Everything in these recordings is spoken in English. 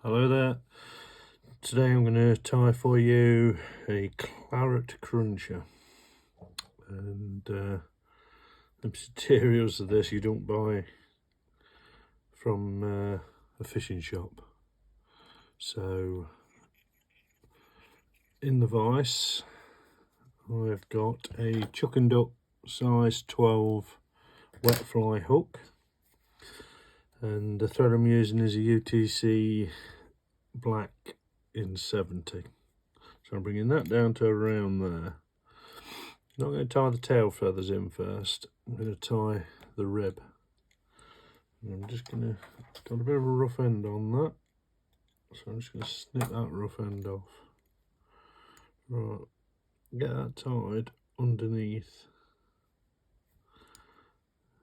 Hello there. Today I'm going to tie for you a Claret cruncher, and the materials of this you don't buy from a fishing shop. So in the vise I've got a chuck and duck size 12 wet fly hook, and the thread I'm using is a UTC black in 70. So I'm bringing that down to around there. I'm not going to tie the tail feathers in first. I'm going to tie the rib. And I'm just going to, got a bit of a rough end on that, so I'm just going to snip that rough end off. Right, get that tied underneath,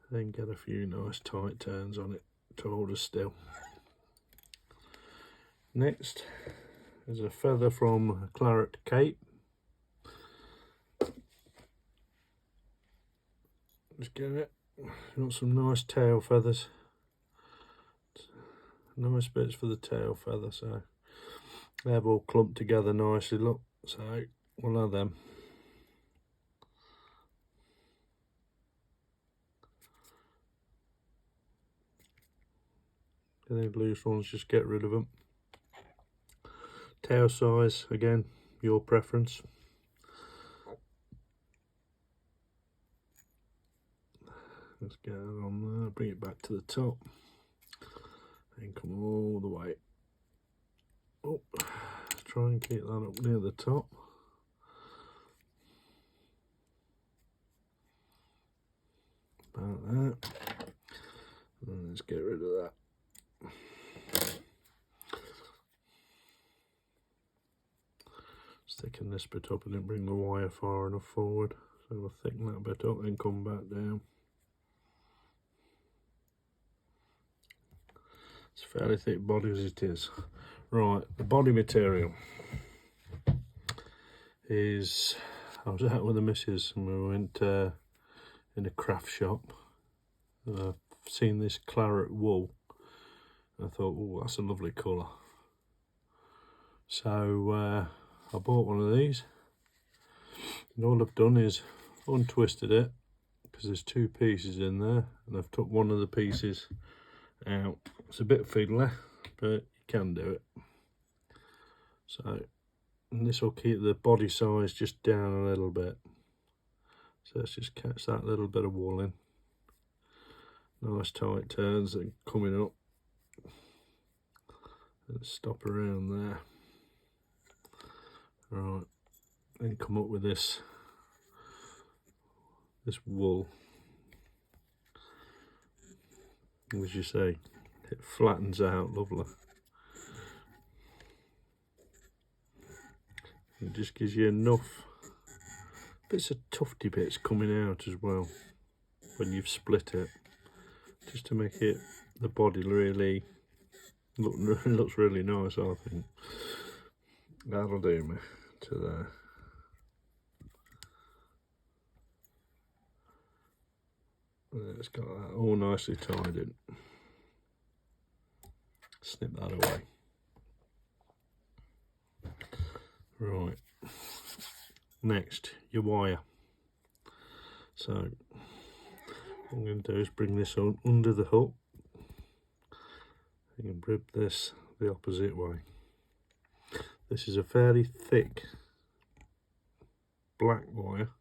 then get a few nice tight turns on it to hold us still. Next is a feather from Claret cape. Just get it. Got some nice tail feathers. Nice bits for the tail feather, so they've all clumped together nicely. Look, so we'll have them. Any loose ones, just get rid of them. Tail size, again, your preference. Let's get it on there, bring it back to the top, and come all the way up. Try and keep that up near the top. About that. And let's get rid of that. Thicken this bit up. I didn't bring the wire far enough forward, so we'll thicken that bit up and come back down. It's a fairly thick body as it is. Right, the body material is, I was out with the missus and we went in a craft shop. I've seen this Claret wool. I thought, oh, that's a lovely colour. So I bought one of these, and all I've done is untwisted it, because there's two pieces in there, and I've took one of the pieces out. It's a bit fiddly, but you can do it. So, and this will keep the body size just down a little bit. So let's just catch that little bit of wool in. Nice tight turns and coming up. Let's stop around there. Right, then come up with this wool. As you say, it flattens out lovely. It just gives you enough bits of tufty bits coming out as well when you've split it, just to make it, the body really looks really nice. I think that'll do me to there. It's got that all nicely tied in. Snip that away. Right, next, your wire. So what I'm going to do is bring this on under the hook. You can rib this the opposite way. This is a fairly thick black wire.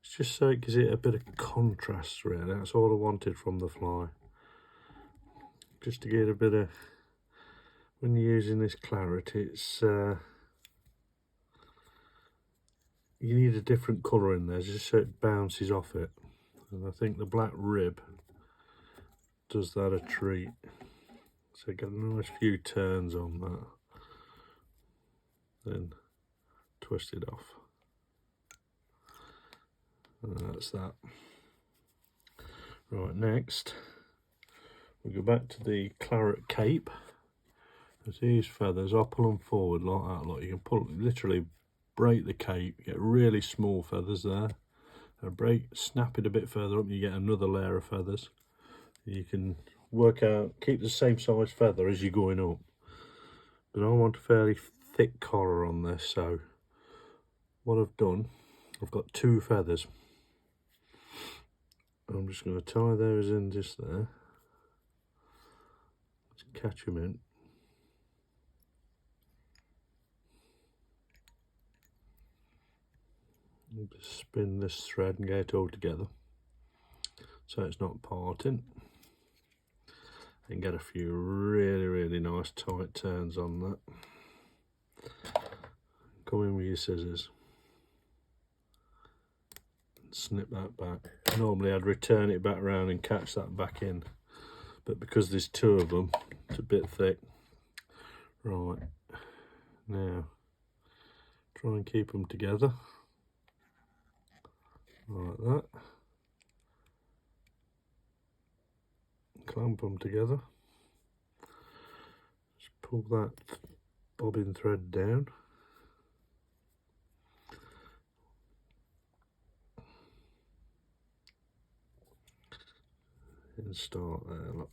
It's just so it gives it a bit of contrast, really. That's all I wanted from the fly. Just to get a bit of, when you're using this Claret, it's you need a different colour in there just so it bounces off it. And I think the black rib does that a treat. So get a nice few turns on that. Then twist it off. And that's that. Right, next we go back to the Claret cape. As these feathers, I'll pull them forward like that. Look, you can pull, literally break the cape, get really small feathers there. And snap it a bit further up, you get another layer of feathers. You can work out, keep the same size feather as you're going up. but I want a fairly thick collar on this, so what I've done, I've got 2 feathers. I'm just going to tie those in just there. Let's catch them in. And just spin this thread and get it all together so it's not parting. And get a few really nice tight turns on that. Come in with your scissors. Snip that back. Normally I'd return it back around and catch that back in, but because there's 2 of them, it's a bit thick. Right, now try and keep them together like that. Clamp them together. Just pull that bobbin thread down. And start there, look.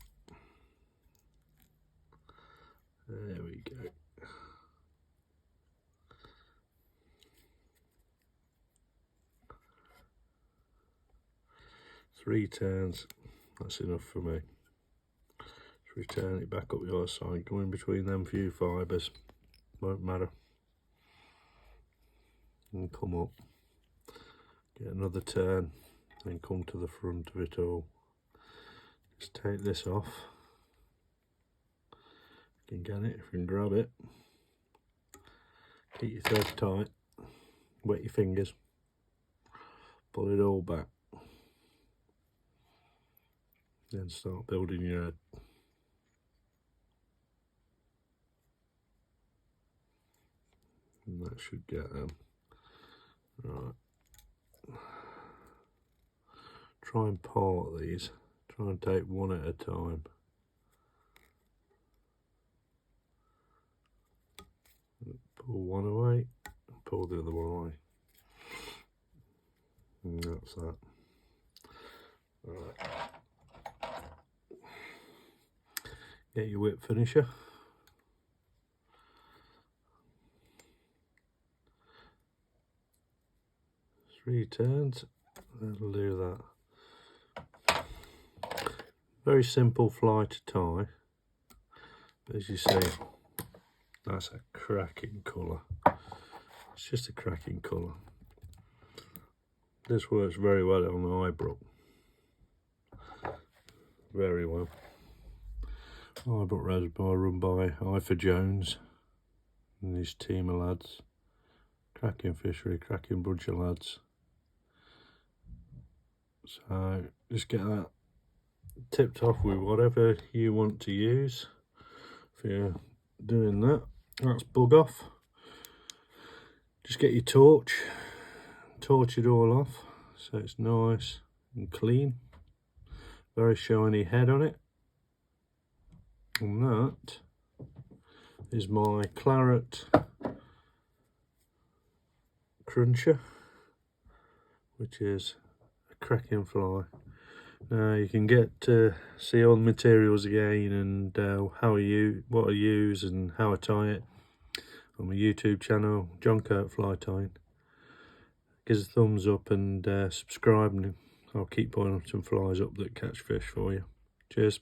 There we go. Three turns, that's enough for me. Just return it back up the other side, go in between them few fibres, won't matter. And come up, get another turn, then come to the front of it all. Just take this off. You can get it, if you can grab it. Keep your thread tight, wet your fingers, pull it all back. Then start building your head. And that should get them. Right. Try and part these. Try and take one at a time. Pull one away, pull the other one away. And that's that. Right. Get your whip finisher. Three turns, that'll do that. Very simple fly to tie, but as you see, that's a cracking colour. It's just a cracking colour. This works very well on the Eyebrook. Very well. Eyebrook Reservoir run by Ifer Jones and his team of lads. Cracking fishery, cracking bunch of lads. So just get that tipped off with whatever you want to use. If you're doing that, that's bug off. Just get your torch it all off so it's nice and clean. Very shiny head on it. And that is my Claret cruncher, which is a cracking fly. Now you can get to see all the materials again and what I use and how I tie it on my YouTube channel, John Kirk Fly Tying. Give us a thumbs up and subscribe, and I'll keep putting some flies up that catch fish for you. Cheers.